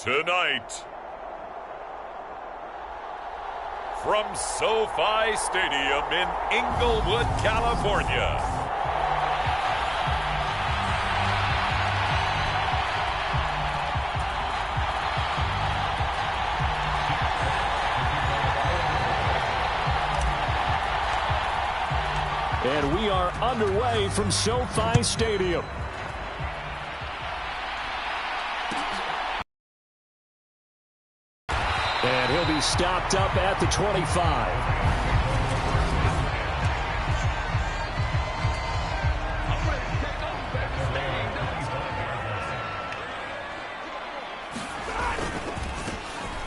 Tonight, from SoFi Stadium in Inglewood, California, and we are underway from SoFi Stadium. And he'll be stopped up at the 25.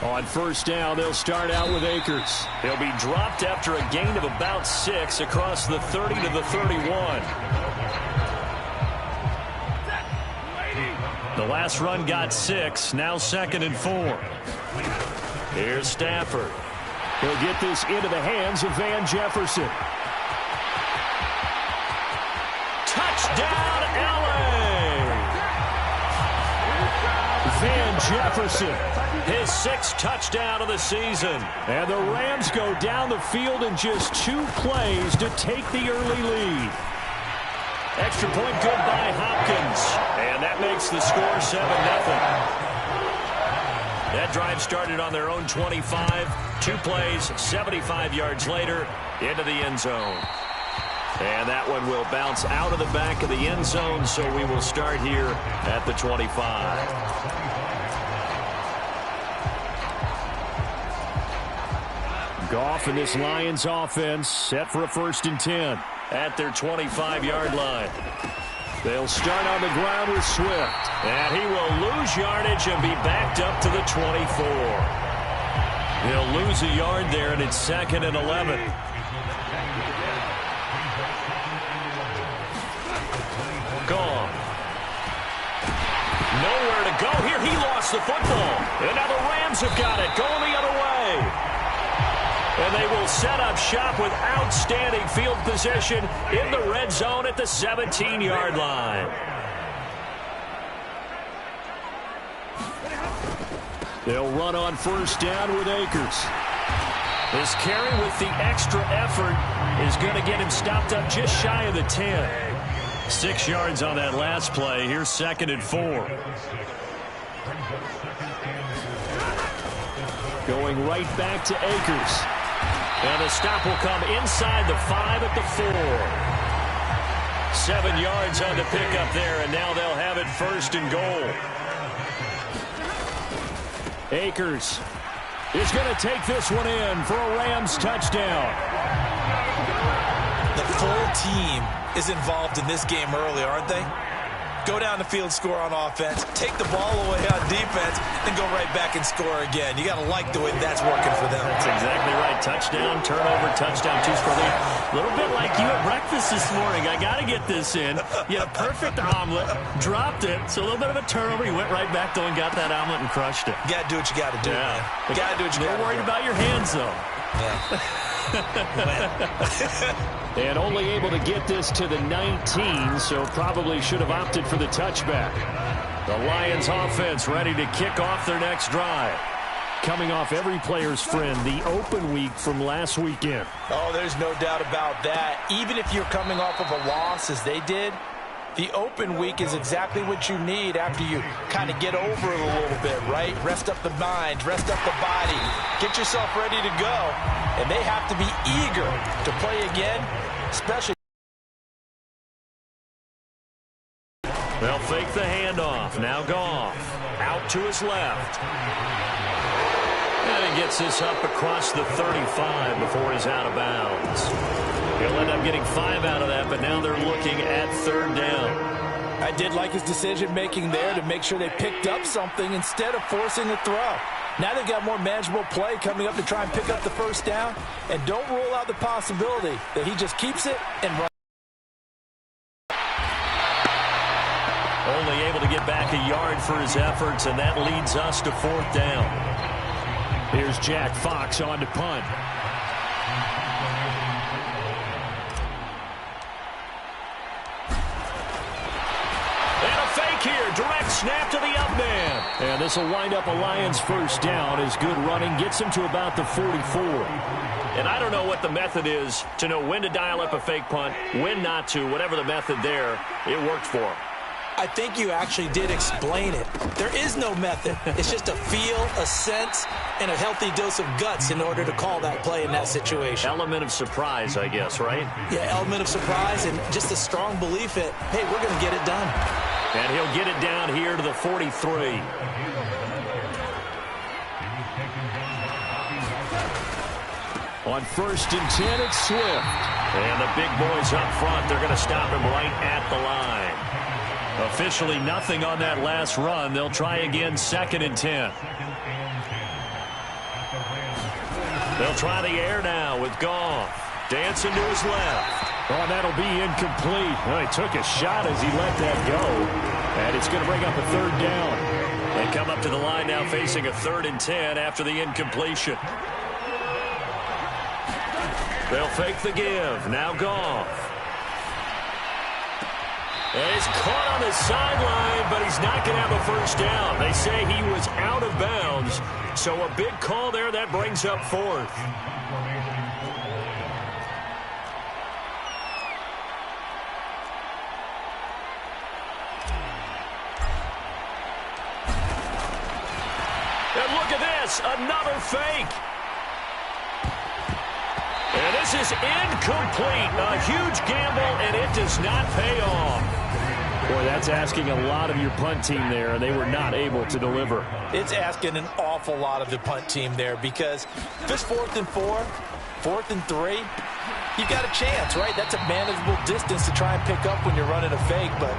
On first down, they'll start out with Akers. He'll be dropped after a gain of about 6 across the 30 to the 31. The last run got 6, now 2nd and 4. Here's Stafford. He'll get this into the hands of Van Jefferson. Touchdown, LA! Van Jefferson, his 6th touchdown of the season. And the Rams go down the field in just 2 plays to take the early lead. Extra point good by Hopkins. And that makes the score 7-0. That drive started on their own 25. 2 plays, 75 yards later, into the end zone. And that one will bounce out of the back of the end zone, so we will start here at the 25. Goff and this Lions offense set for a 1st and 10 at their 25-yard line. They'll start on the ground with Swift. And he will lose yardage and be backed up to the 24. He'll lose a yard there, and it's 2nd and 11. Gone. Nowhere to go here. He lost the football. And now the Rams have got it, going the other way. And they will set up shop with outstanding field position in the red zone at the 17-yard line. They'll run on first down with Akers. This carry with the extra effort is going to get him stopped up just shy of the 10. 6 yards on that last play. Here's 2nd and 4. Going right back to Akers. And the stop will come inside the 5 at the 4. 7 yards on the pickup there, and now they'll have it 1st and goal. Akers is going to take this one in for a Rams touchdown. The full team is involved in this game early, aren't they? Go down the field, score on offense, take the ball away on defense, then go right back and score again. You got to like the way that's working for them. That's exactly right. Touchdown, turnover, touchdown, 2-score lead. A little bit like you at breakfast this morning. I got to get this in. You had a perfect omelet, dropped it, so a little bit of a turnover. You went right back though and got that omelet and crushed it. You got to do what you got to do, man. You got to do what you got to do. Don't worry about your hands, though. Yeah. And only able to get this to the 19, so probably should have opted for the touchback. The Lions offense ready to kick off their next drive. Coming off every player's friend, the open week from last weekend. Oh, there's no doubt about that. Even if you're coming off of a loss as they did, the open week is exactly what you need after you kind of get over it a little bit, right? Rest up the mind, rest up the body, get yourself ready to go. And they have to be eager to play again, especially. They'll fake the handoff. Now Goff out to his left. And he gets this up across the 35 before he's out of bounds. He'll end up getting 5 out of that, but now they're looking at 3rd down. I did like his decision-making there to make sure they picked up something instead of forcing a throw. Now they've got more manageable play coming up to try and pick up the 1st down. And don't rule out the possibility that he just keeps it and runs. Only able to get back a yard for his efforts, and that leads us to 4th down. Here's Jack Fox on to punt. And a fake here. Direct snap to the up man. And this will wind up a Lions first down as good running gets him to about the 44. And I don't know what the method is to know when to dial up a fake punt, when not to, whatever the method there, it worked for him. I think you actually did explain it. There is no method. It's just a feel, a sense, and a healthy dose of guts in order to call that play in that situation. Element of surprise, I guess, right? Yeah, element of surprise and just a strong belief that, hey, we're going to get it done. And he'll get it down here to the 43. On 1st and 10, it's Swift. And the big boys up front, they're going to stop him right at the line. Officially nothing on that last run. They'll try again 2nd and 10. They'll try the air now with Goff. Dancing to his left. Oh, that'll be incomplete. Well, he took a shot as he let that go. And it's going to bring up a 3rd down. They come up to the line now facing a 3rd and 10 after the incompletion. They'll fake the give. Now Goff. And he's caught on the sideline, but he's not going to have a first down. They say he was out of bounds. So a big call there. That brings up 4th. And look at this. Another fake. And this is incomplete. A huge gamble, and it does not pay off. Boy, that's asking a lot of your punt team there, and they were not able to deliver. It's asking an awful lot of the punt team there because if it's 4th and 4, 4th and 3, you've got a chance, right? That's a manageable distance to try and pick up when you're running a fake. But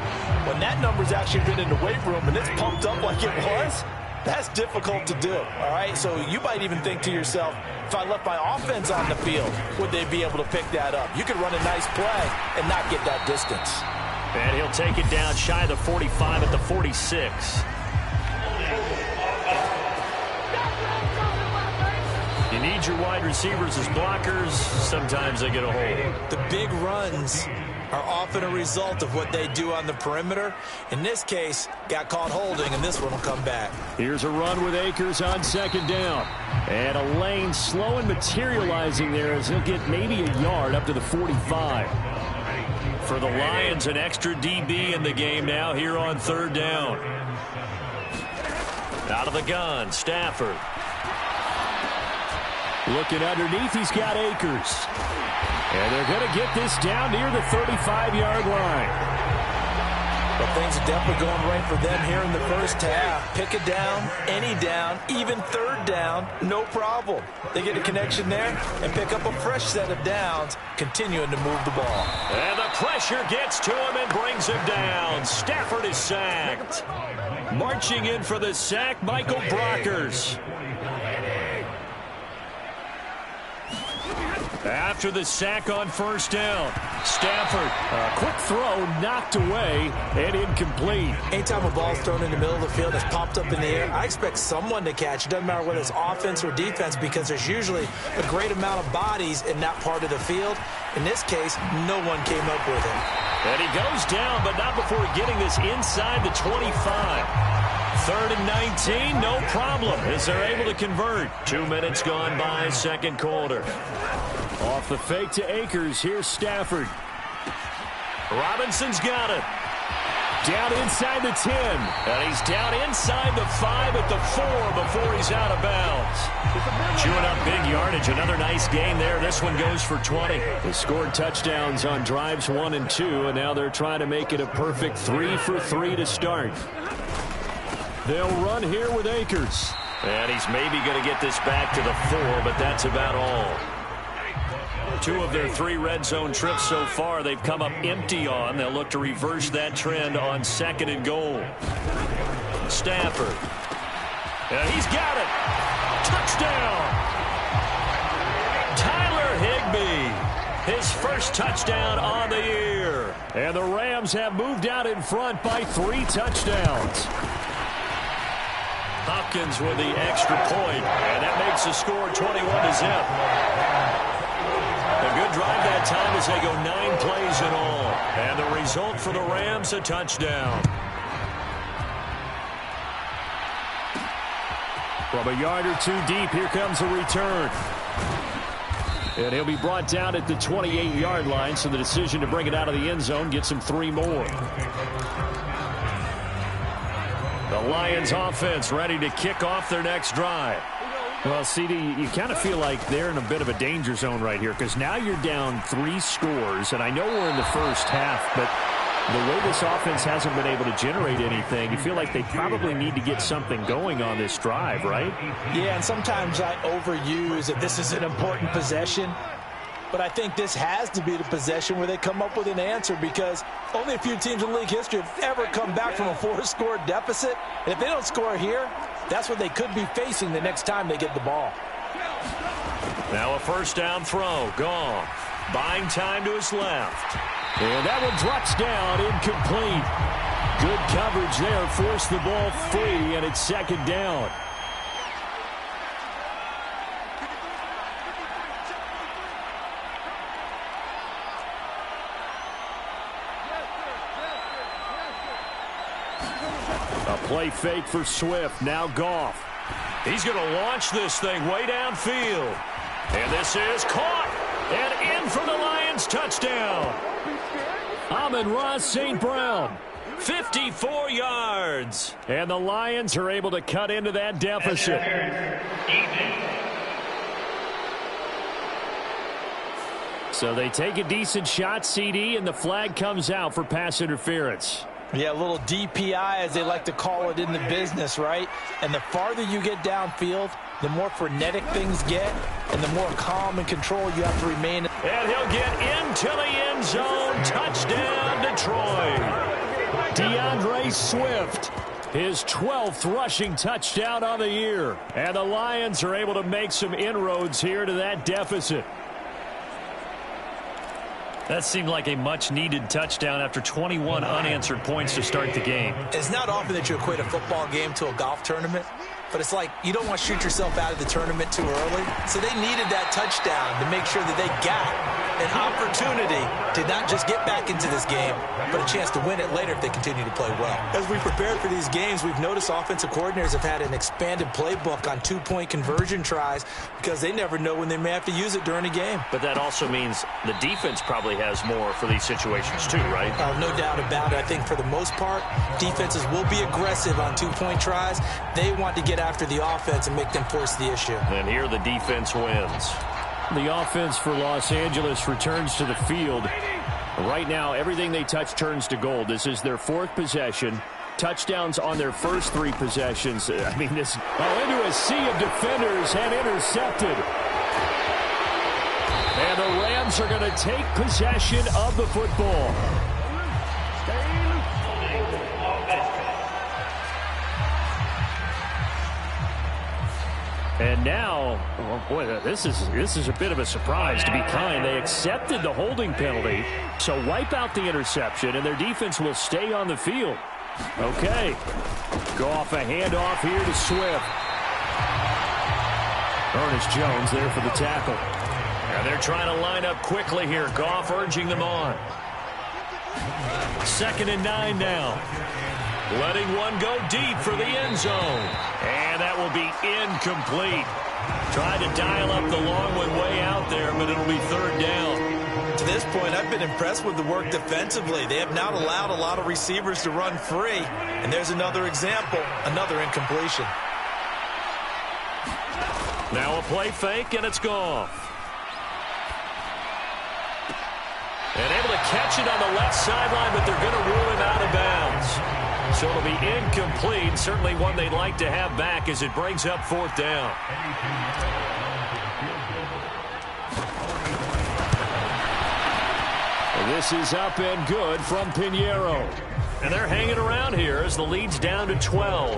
when that number's actually been in the weight room and it's pumped up like it was, that's difficult to do, all right? So you might even think to yourself, if I left my offense on the field, would they be able to pick that up? You could run a nice play and not get that distance. And he'll take it down shy of the 45 at the 46. You need your wide receivers as blockers. Sometimes they get a hold. The big runs are often a result of what they do on the perimeter. In this case, got caught holding, and this one will come back. Here's a run with Akers on 2nd down. And a lane slow and materializing there as he'll get maybe a yard up to the 45. For the Lions, an extra DB in the game now here on 3rd down. Out of the gun, Stafford. Looking underneath, he's got Akers. And they're going to get this down near the 35-yard line. But things are definitely going right for them here in the first half. Pick a down, any down, even 3rd down, no problem. They get a connection there and pick up a fresh set of downs, continuing to move the ball. And the pressure gets to him and brings him down. Stafford is sacked. Marching in for the sack, Michael Brockers. After the sack on 1st down, Stafford, a quick throw, knocked away, and incomplete. Anytime a ball's thrown in the middle of the field that's popped up in the air, I expect someone to catch. It doesn't matter whether it's offense or defense because there's usually a great amount of bodies in that part of the field. In this case, no one came up with it. And he goes down, but not before getting this inside the 25. 3rd and 19, no problem, as they're able to convert. 2 minutes gone by, 2nd quarter. Off the fake to Akers, here's Stafford. Robinson's got it. Down inside the 10. And he's down inside the 5 at the 4 before he's out of bounds. Chewing up big yardage. Another nice gain there. This one goes for 20. They scored touchdowns on drives 1 and 2, and now they're trying to make it a perfect 3 for 3 to start. They'll run here with Akers. And he's maybe going to get this back to the 4, but that's about all. 2 of their 3 red zone trips so far they've come up empty on. They'll look to reverse that trend on 2nd and goal. Stafford. And he's got it. Touchdown. Tyler Higbee. His first touchdown on the year. And the Rams have moved out in front by 3 touchdowns. Hopkins with the extra point, and that makes the score 21-0. A good drive that time as they go 9 plays in all. And the result for the Rams, a touchdown. From a yard or two deep, here comes a return. And he'll be brought down at the 28-yard line, so the decision to bring it out of the end zone gets him 3 more. The Lions offense ready to kick off their next drive. Well, CD, you kind of feel like they're in a bit of a danger zone right here because now you're down 3 scores, and I know we're in the first half, but the way this offense hasn't been able to generate anything, you feel like they probably need to get something going on this drive, right? Yeah, and sometimes I overuse that this is an important possession, but I think this has to be the possession where they come up with an answer because only a few teams in league history have ever come back from a 4-score deficit. And if they don't score here, that's what they could be facing the next time they get the ball. Now a first down throw. Goff buying time to his left. And that one drops down, incomplete. Good coverage there, forced the ball free, and it's second down. A play fake for Swift, now Goff. He's going to launch this thing way downfield. And this is caught, and in for the Lions touchdown. Amon-Ra St. Brown, 54 yards. And the Lions are able to cut into that deficit. So they take a decent shot, CD, and the flag comes out for pass interference. Yeah, a little DPI, as they like to call it in the business, right? And the farther you get downfield, the more frenetic things get, and the more calm and control you have to remain. And he'll get into the end zone. Touchdown, Detroit. DeAndre Swift, his 12th rushing touchdown on the year. And the Lions are able to make some inroads here to that deficit. That seemed like a much-needed touchdown after 21 unanswered points to start the game. It's not often that you equate a football game to a golf tournament, but it's like you don't want to shoot yourself out of the tournament too early. So they needed that touchdown to make sure that they got an opportunity to not just get back into this game, but a chance to win it later if they continue to play well. As we prepared for these games, we've noticed offensive coordinators have had an expanded playbook on 2-point conversion tries because they never know when they may have to use it during a game. But that also means the defense probably has more for these situations too, right? No doubt about it. I think for the most part, defenses will be aggressive on 2-point tries. They want to get after the offense and make them force the issue. And here the defense wins. The offense for Los Angeles returns to the field. Right now, everything they touch turns to gold. This is their 4th possession. Touchdowns on their first 3 possessions. I mean, this into a sea of defenders and intercepted. And the Rams are going to take possession of the football. And now, well, boy, this is a bit of a surprise, to be kind. They accepted the holding penalty, so wipe out the interception, and their defense will stay on the field. Okay. Goff, a handoff here to Swift. Ernest Jones there for the tackle. And they're trying to line up quickly here. Goff urging them on. 2nd and 9 now. Letting one go deep for the end zone. And that will be incomplete. Tried to dial up the long one way out there, but it'll be 3rd down. To this point, I've been impressed with the work defensively. They have not allowed a lot of receivers to run free. And there's another example, another incompletion. Now a play fake, and it's Goff. And able to catch it on the left sideline, but they're going to rule him out of bounds. So it'll be incomplete. Certainly one they'd like to have back as it brings up 4th down. This is up and good from Pinheiro. And they're hanging around here as the lead's down to 12.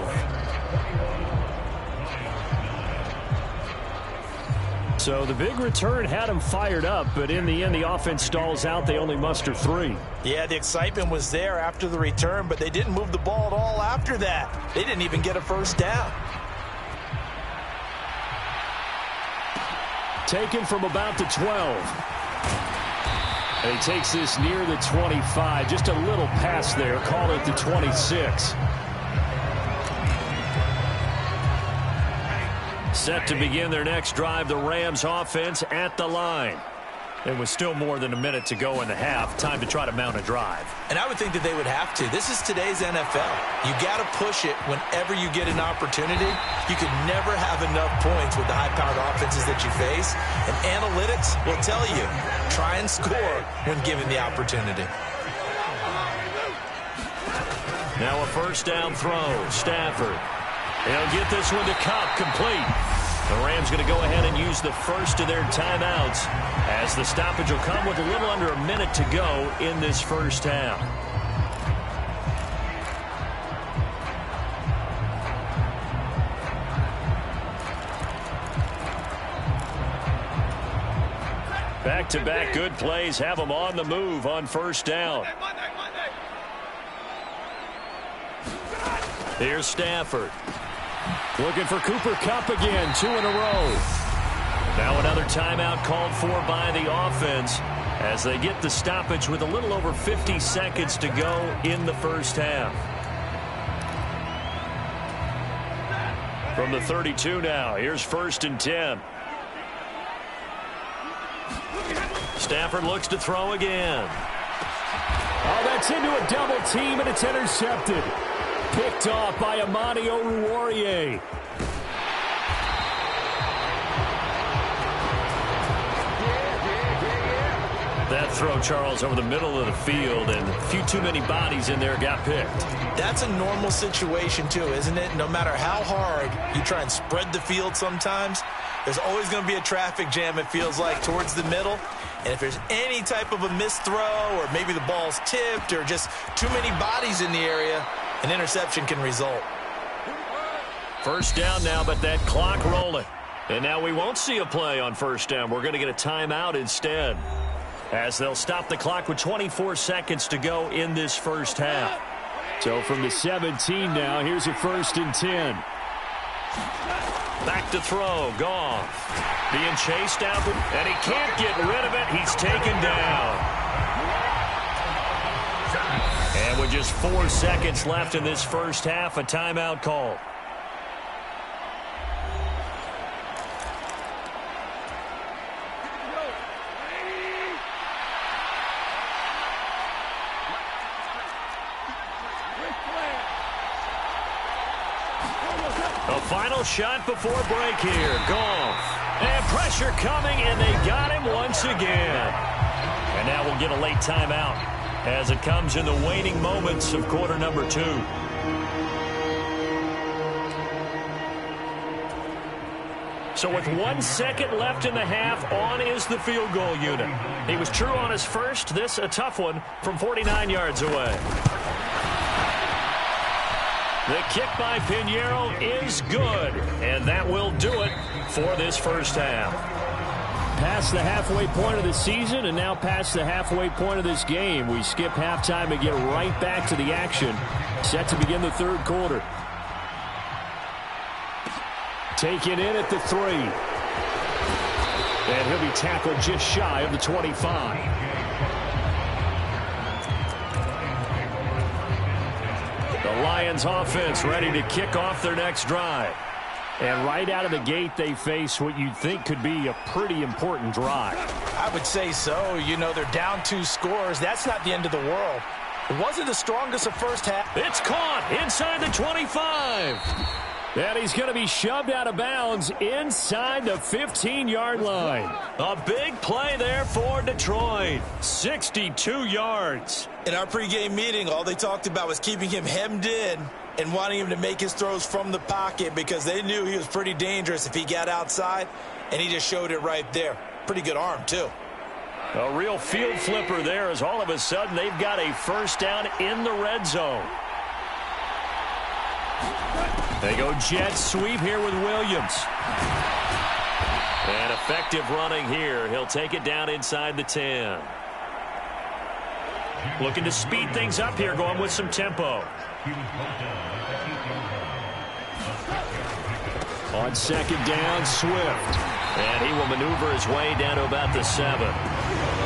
So the big return had them fired up, but in the end, the offense stalls out. They only muster 3. Yeah, the excitement was there after the return, but they didn't move the ball at all after that. They didn't even get a first down. Taken from about the 12. And he takes this near the 25. Just a little pass there. Call it the 26. Set to begin their next drive, the Rams offense at the line. It was still more than a minute to go in the half. Time to try to mount a drive. And I would think that they would have to. This is today's NFL. You got to push it whenever you get an opportunity. You can never have enough points with the high-powered offenses that you face. And analytics will tell you, try and score when given the opportunity. Now a first down throw. Stafford. He'll get this one to Kupp, complete. The Rams going to go ahead and use the first of their timeouts as the stoppage will come with a little under a minute to go in this first half. Back-to-back good plays have them on the move on first down. Here's Stafford. Looking for Cooper Kupp again, 2 in a row. Now another timeout called for by the offense as they get the stoppage with a little over 50 seconds to go in the first half. From the 32 now, here's 1st and 10. Stafford looks to throw again. Oh, that's into a double team, and it's intercepted. Picked off by Amani Oruwariye. That throw, Charles, over the middle of the field, and a few too many bodies in there got picked. That's a normal situation, too, isn't it? No matter how hard you try and spread the field sometimes, there's always going to be a traffic jam, it feels like, towards the middle. And if there's any type of a missed throw or maybe the ball's tipped or just too many bodies in the area, an interception can result. First down now, but that clock rolling. And now we won't see a play on first down. We're going to get a timeout instead, as they'll stop the clock with 24 seconds to go in this first half. So from the 17 now, here's a 1st and 10. Back to throw, Goff. Being chased out, and he can't get rid of it. He's taken down. And with just 4 seconds left in this first half, a timeout call. A final shot before break here. Goff. And pressure coming, and they got him once again. And now we'll get a late timeout as it comes in the waning moments of quarter number 2. So with 1 second left in the half, on is the field goal unit. He was true on his first. This a tough one from 49 yards away. The kick by Pinheiro is good, and that will do it for this first half. Past the halfway point of the season and now past the halfway point of this game. We skip halftime and get right back to the action. Set to begin the third quarter. Taken in at the 3. And he'll be tackled just shy of the 25. The Lions offense ready to kick off their next drive. And right out of the gate, they face what you'd think could be a pretty important drive. I would say so. You know, they're down 2 scores. That's not the end of the world. It wasn't the strongest of first half. It's caught inside the 25. And he's going to be shoved out of bounds inside the 15-yard line. A big play there for Detroit. 62 yards. In our pregame meeting, all they talked about was keeping him hemmed in and wanting him to make his throws from the pocket because they knew he was pretty dangerous if he got outside, and he just showed it right there. Pretty good arm, too. A real field flipper there as all of a sudden they've got a first down in the red zone. They go jet sweep here with Williams. And effective running here. He'll take it down inside the 10. Looking to speed things up here, going with some tempo. On second down, Swift. And he will maneuver his way down to about the 7.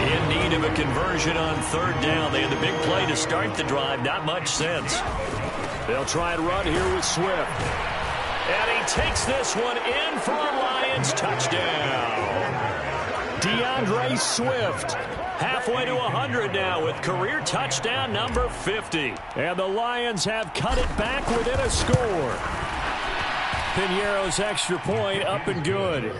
In need of a conversion on third down. They had the big play to start the drive. Not much sense. They'll try and run here with Swift. And he takes this one in for a Lions touchdown. DeAndre Swift, halfway to 100 now with career touchdown number 50. And the Lions have cut it back within a score. Piñeiro's extra point up and good.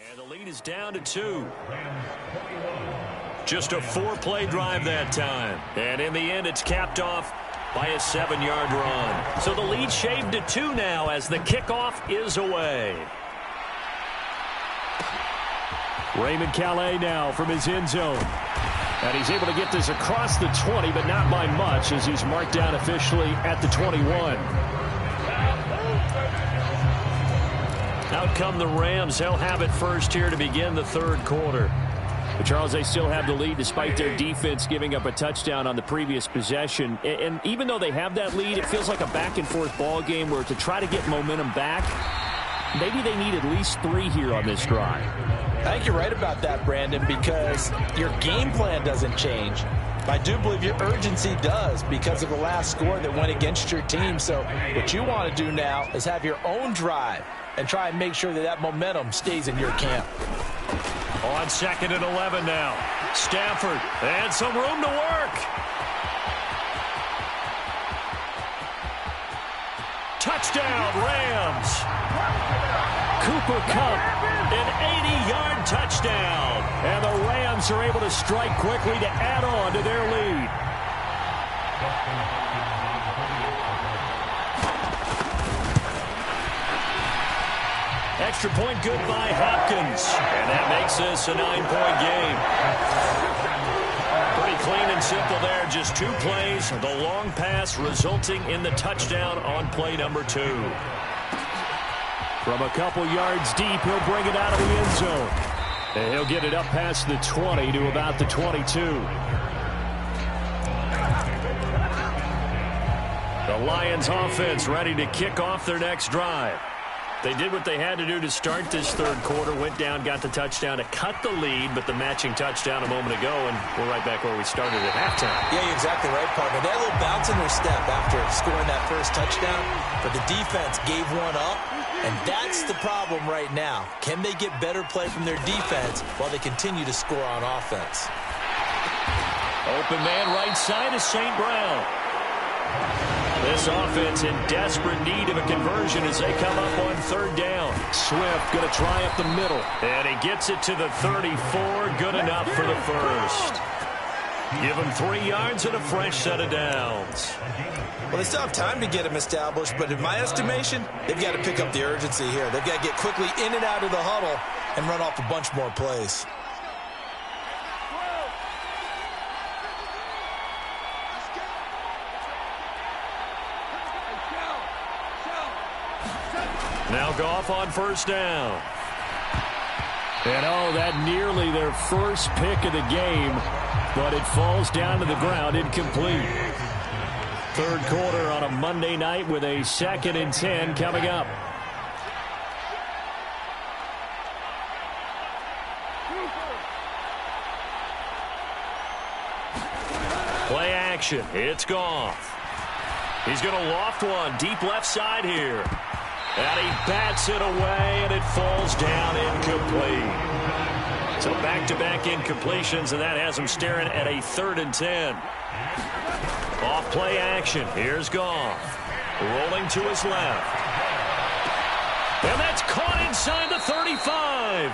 And the lead is down to 2. Just a 4-play drive that time. And in the end, it's capped off by a 7-yard run. So the lead shaved to 2 now as the kickoff is away. Raymond Calais now from his end zone. And he's able to get this across the 20, but not by much as he's marked down officially at the 21. Out come the Rams. They'll have it first here to begin the third quarter. But Charles, they still have the lead despite their defense giving up a touchdown on the previous possession. And even though they have that lead, it feels like a back-and-forth ball game where to try to get momentum back, maybe they need at least 3 here on this drive. I think you're right about that, Brandon, because your game plan doesn't change. I do believe your urgency does because of the last score that went against your team. So what you want to do now is have your own drive and try and make sure that that momentum stays in your camp. On 2nd and 11 now. Stafford, and some room to work. Touchdown, Rams. Cooper Kupp, an 80-yard touchdown. And the Rams are able to strike quickly to add on to their lead. Extra point good by Hopkins. And that makes this a 9-point game. Pretty clean and simple there. Just 2 plays. The long pass resulting in the touchdown on play number 2. From a couple yards deep, he'll bring it out of the end zone. And he'll get it up past the 20 to about the 22. The Lions offense ready to kick off their next drive. They did what they had to do to start this third quarter, went down, got the touchdown to cut the lead, but the matching touchdown a moment ago, and we're right back where we started at halftime. Yeah, you're exactly right, partner. They had a little bounce in their step after scoring that first touchdown, but the defense gave one up, and that's the problem right now. Can they get better play from their defense while they continue to score on offense? Open man right side is St. Brown. This offense in desperate need of a conversion as they come up on 3rd down. Swift going to try up the middle. And he gets it to the 34. Good enough for the first. Give him 3 yards and a fresh set of downs. Well, they still have time to get him established, but in my estimation, they've got to pick up the urgency here. They've got to get quickly in and out of the huddle and run off a bunch more plays. Now Goff on 1st down. And that nearly their first pick of the game, but it falls down to the ground incomplete. Third quarter on a Monday night with a 2nd and 10 coming up. Play action. It's Goff. He's going to loft one deep left side here. And he bats it away, and it falls down incomplete. So back-to-back incompletions, and that has him staring at a 3rd and 10. Off play action. Here's Goff. Rolling to his left. And that's caught inside the 35.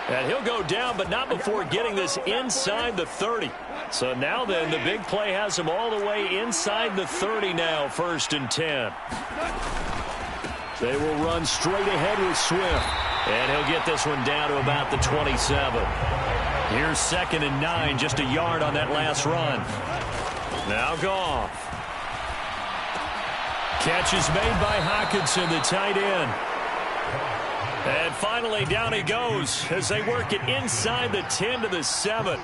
And he'll go down, but not before getting this inside the 30. So now then, the big play has him all the way inside the 30 now, 1st and 10. They will run straight ahead with Swift. And he'll get this one down to about the 27. Here's 2nd and 9, just a yard on that last run. Now Goff. Catch is made by Hockenson, the tight end. And finally, down he goes as they work it inside the 10 to the 7.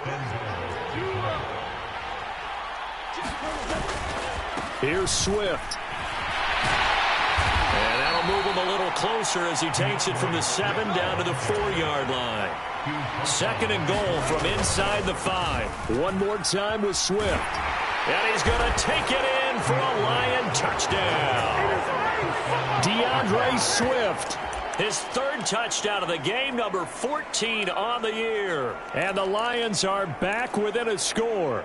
Here's Swift. And that'll move him a little closer as he takes it from the 7 down to the 4-yard line. 2nd and goal from inside the 5. One more time with Swift. And he's going to take it in for a Lion touchdown. DeAndre Swift. His 3rd touchdown of the game, number 14 on the year. And the Lions are back within a score.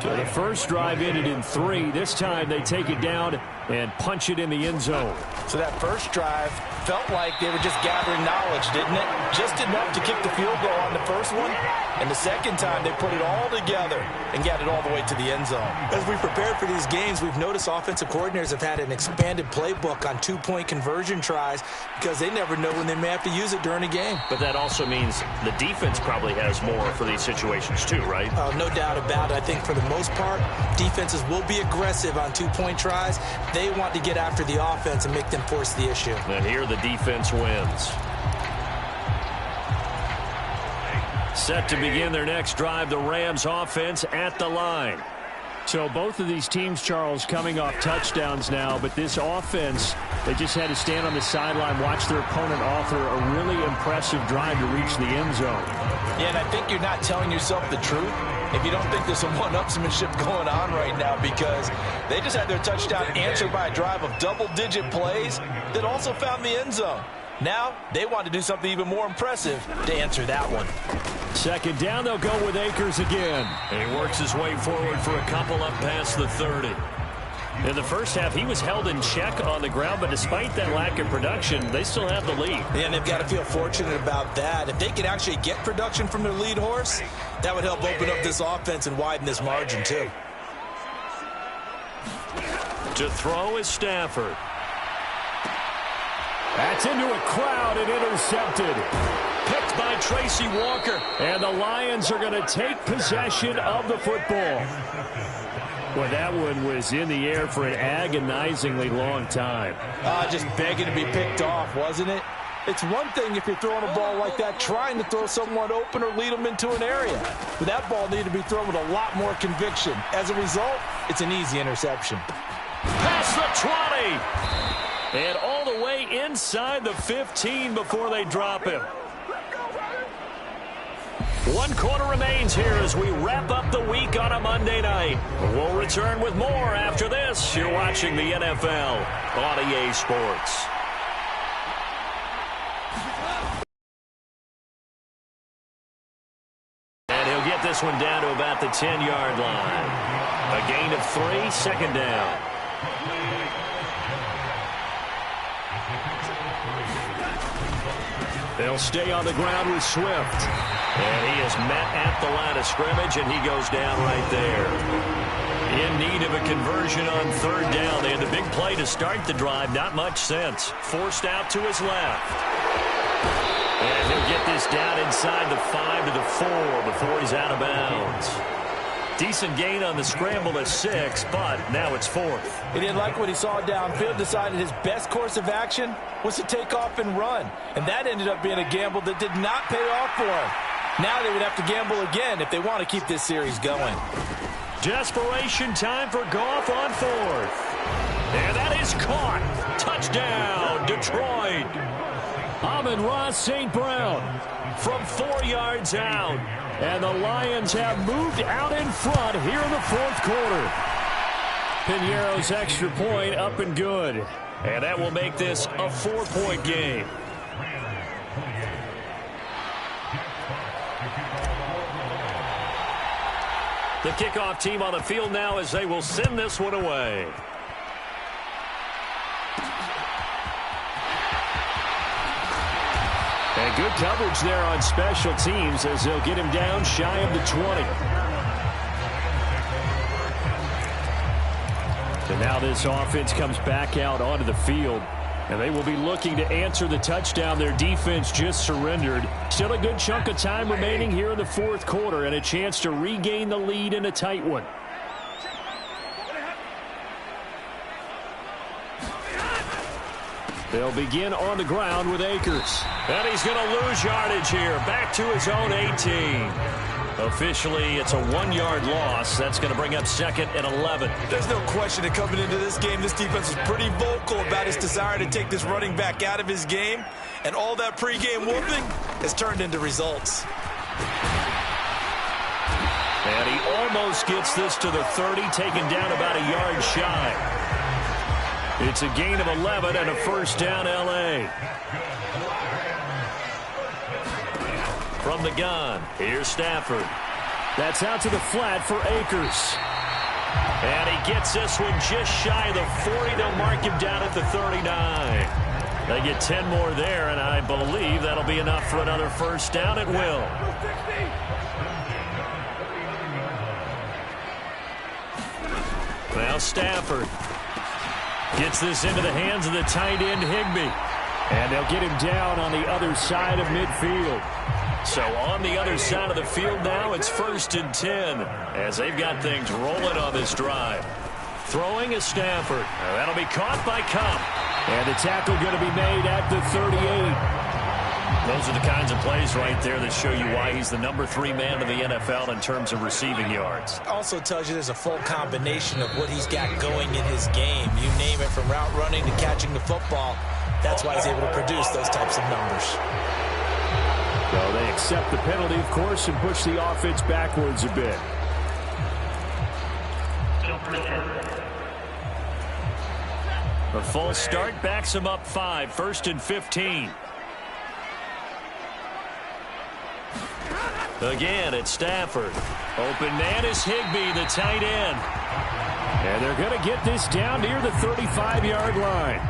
So the first drive ended in 3. This time they take it down and punch it in the end zone. So that first drive felt like they were just gathering knowledge, didn't it? Just enough to kick the field goal on the first one. And the second time they put it all together and got it all the way to the end zone. As we prepared for these games, we've noticed offensive coordinators have had an expanded playbook on 2-point conversion tries because they never know when they may have to use it during a game. But that also means the defense probably has more for these situations too, right? No doubt about it. I think for the most part, defenses will be aggressive on 2-point tries. they want to get after the offense and make them force the issue. And here the defense wins. Set to begin their next drive, the Rams offense at the line. So both of these teams, Charles, coming off touchdowns now, but this offense, they just had to stand on the sideline, watch their opponent offer a really impressive drive to reach the end zone. Yeah, and I think you're not telling yourself the truth if you don't think there's some one-upsmanship going on right now, because they just had their touchdown answered by a drive of double-digit plays that also found the end zone. Now they want to do something even more impressive to answer that one. Second down, they'll go with Akers again. And he works his way forward for a couple up past the 30. In the first half, he was held in check on the ground, but despite that lack of production, they still have the lead. And they've got to feel fortunate about that. If they could actually get production from their lead horse, that would help open up this offense and widen this margin too. To throw is Stafford. That's into a crowd and intercepted. Picked by Tracy Walker. And the Lions are going to take possession of the football. Well, that one was in the air for an agonizingly long time. Just begging to be picked off, wasn't it? It's one thing if you're throwing a ball like that, trying to throw someone open or lead them into an area. But that ball needed to be thrown with a lot more conviction. As a result, it's an easy interception. Past the 20. And all the way inside the 15 before they drop him. 1 quarter remains here as we wrap up the week on a Monday night. We'll return with more after this. You're watching the NFL on EA Sports. And he'll get this one down to about the 10-yard line. A gain of 3, second down. They'll stay on the ground with Swift. And he is met at the line of scrimmage, and he goes down right there. In need of a conversion on third down. They had the big play to start the drive. Not much sense. Forced out to his left. And he'll get this down inside the 5 to the 4 before he's out of bounds. Decent gain on the scramble to 6, but now it's 4th. He didn't like what he saw downfield, decided his best course of action was to take off and run. And that ended up being a gamble that did not pay off for him. Now they would have to gamble again if they want to keep this series going. Desperation time for Goff on 4th. And that is caught. Touchdown, Detroit. Amon-Ra St. Brown from 4 yards out. And the Lions have moved out in front here in the 4th quarter. Piñeiro's extra point up and good. And that will make this a 4-point game. The kickoff team on the field now as they will send this one away. And good coverage there on special teams as they'll get him down shy of the 20. And now this offense comes back out onto the field. And they will be looking to answer the touchdown their defense just surrendered. Still a good chunk of time remaining here in the 4th quarter and a chance to regain the lead in a tight one. They'll begin on the ground with Akers. And he's going to lose yardage here. Back to his own 18. Officially, it's a 1-yard loss. That's going to bring up 2nd and 11. There's no question that coming into this game, this defense was pretty vocal about his desire to take this running back out of his game. And all that pregame whooping has turned into results. And he almost gets this to the 30, taken down about a yard shy. It's a gain of 11 and a first down, L.A. From the gun, here's Stafford. That's out to the flat for Akers. And he gets this one just shy of the 40. They'll mark him down at the 39. They get 10 more there, and I believe that'll be enough for another first down. It will. Now Stafford gets this into the hands of the tight end, Higbee. And they'll get him down on the other side of midfield. So on the other side of the field now, it's 1st and 10 as they've got things rolling on this drive. Throwing is Stafford. That'll be caught by Kupp. And the tackle going to be made at the 38. Those are the kinds of plays right there that show you why he's the number 3 man in the NFL in terms of receiving yards. Also tells you there's a full combination of what he's got going in his game. You name it, from route running to catching the football. That's why he's able to produce those types of numbers. Well, they accept the penalty, of course, and push the offense backwards a bit. A false start backs him up 5, 1st and 15. Again, it's Stafford. Open man is Higbee, the tight end. And they're going to get this down near the 35-yard line.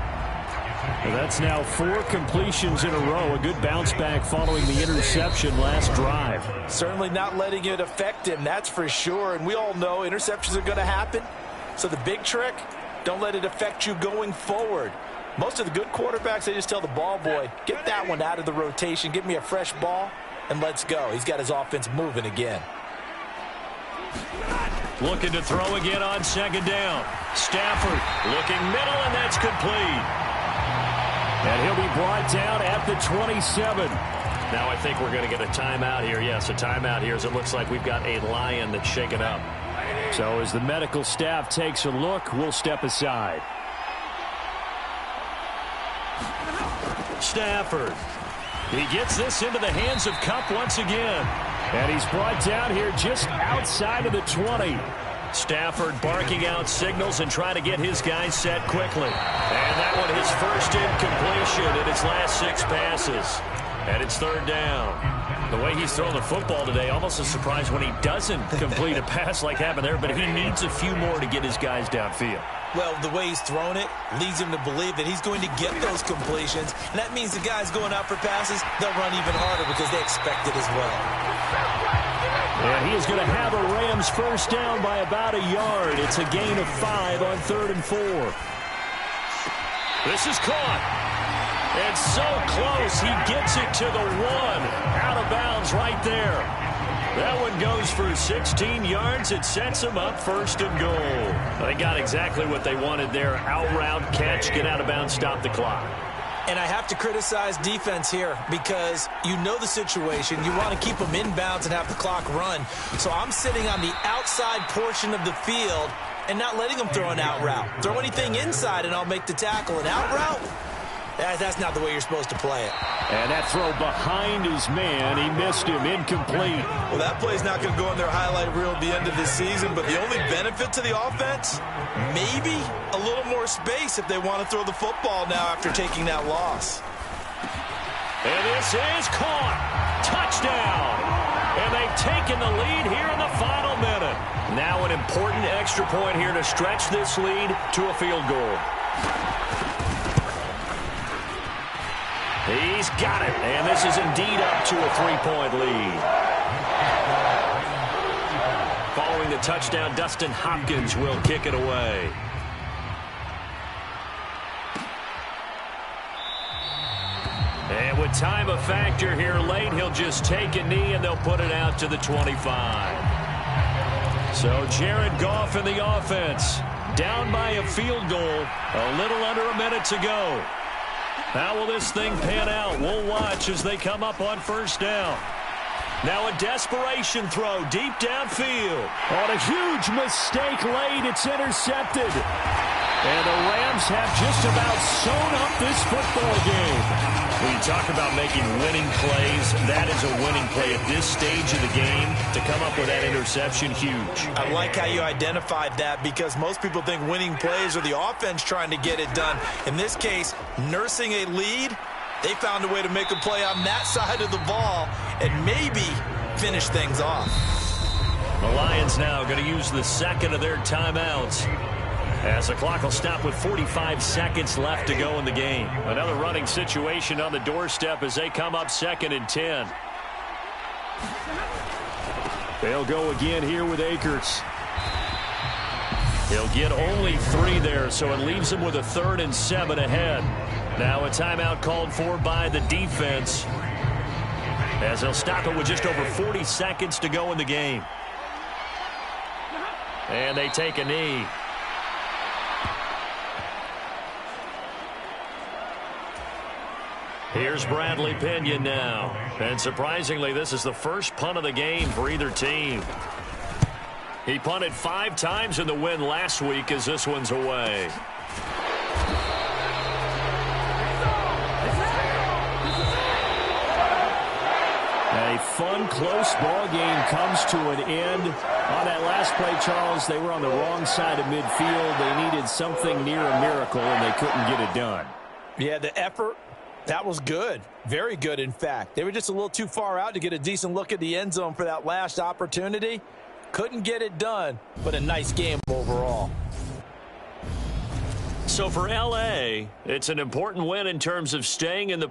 And that's now 4 completions in a row. A good bounce back following the interception last drive. Certainly not letting it affect him, that's for sure. And we all know interceptions are going to happen. So the big trick, don't let it affect you going forward. Most of the good quarterbacks, they just tell the ball boy, get that one out of the rotation, give me a fresh ball, and let's go. He's got his offense moving again. Looking to throw again on 2nd down. Stafford looking middle, and that's complete. And he'll be brought down at the 27. Now I think we're going to get a timeout here. Yes, a timeout here as it looks like we've got a Lion that's shaken up. So as the medical staff takes a look, we'll step aside. Stafford. He gets this into the hands of Kupp once again. And he's brought down here just outside of the 20. Stafford barking out signals and trying to get his guys set quickly. And that one his first incompletion in his last 6 passes. And it's 3rd down. The way he's thrown the football today, almost a surprise when he doesn't complete a pass like happened there, but he needs a few more to get his guys downfield. Well, the way he's thrown it leads him to believe that he's going to get those completions. And that means the guys going out for passes, they'll run even harder because they expect it as well. And he is going to have a Rams first down by about a yard. It's a gain of 5 on 3rd and 4. This is caught. And so close, he gets it to the 1. Out of bounds right there. That one goes for 16 yards. It sets them up 1st and goal. They got exactly what they wanted there. Out route, catch, get out of bounds, stop the clock. And I have to criticize defense here because you know the situation. You want to keep them inbounds and have the clock run. So I'm sitting on the outside portion of the field and not letting them throw an out route. Throw anything inside and I'll make the tackle. An out route? That's not the way you're supposed to play it. And that throw behind his man, he missed him, incomplete. Well, that play's not going to go in their highlight reel at the end of this season, but the only benefit to the offense, maybe a little more space if they want to throw the football now after taking that loss. And this is caught. Touchdown. And they've taken the lead here in the final minute. Now an important extra point here to stretch this lead to a field goal. He's got it, and this is indeed up to a 3-point lead. Following the touchdown, Dustin Hopkins will kick it away. And with time a factor here late, he'll just take a knee, and they'll put it out to the 25. So Jared Goff in the offense, down by a field goal, a little under a minute to go. How will this thing pan out? We'll watch as they come up on 1st down. Now a desperation throw deep downfield. On a huge mistake late, it's intercepted. And the Rams have just about sewn up this football game. When you talk about making winning plays, that is a winning play at this stage of the game. To come up with that interception, huge. I like how you identified that because most people think winning plays are the offense trying to get it done. In this case, nursing a lead, they found a way to make a play on that side of the ball and maybe finish things off. The Lions now going to use the 2nd of their timeouts, as the clock will stop with 45 seconds left to go in the game. Another running situation on the doorstep as they come up 2nd and 10. They'll go again here with Akers. He'll get only 3 there, so it leaves him with a 3rd and 7 ahead. Now a timeout called for by the defense, as they'll stop it with just over 40 seconds to go in the game. And they take a knee. Here's Bradley Pinion now. And surprisingly, this is the first punt of the game for either team. He punted 5 times in the win last week as this one's away. A fun, close ball game comes to an end. On that last play, Charles, they were on the wrong side of midfield. They needed something near a miracle, and they couldn't get it done. Yeah, the effort, that was good. Very good, in fact. They were just a little too far out to get a decent look at the end zone for that last opportunity. Couldn't get it done, but a nice game overall. So for L.A., it's an important win in terms of staying in the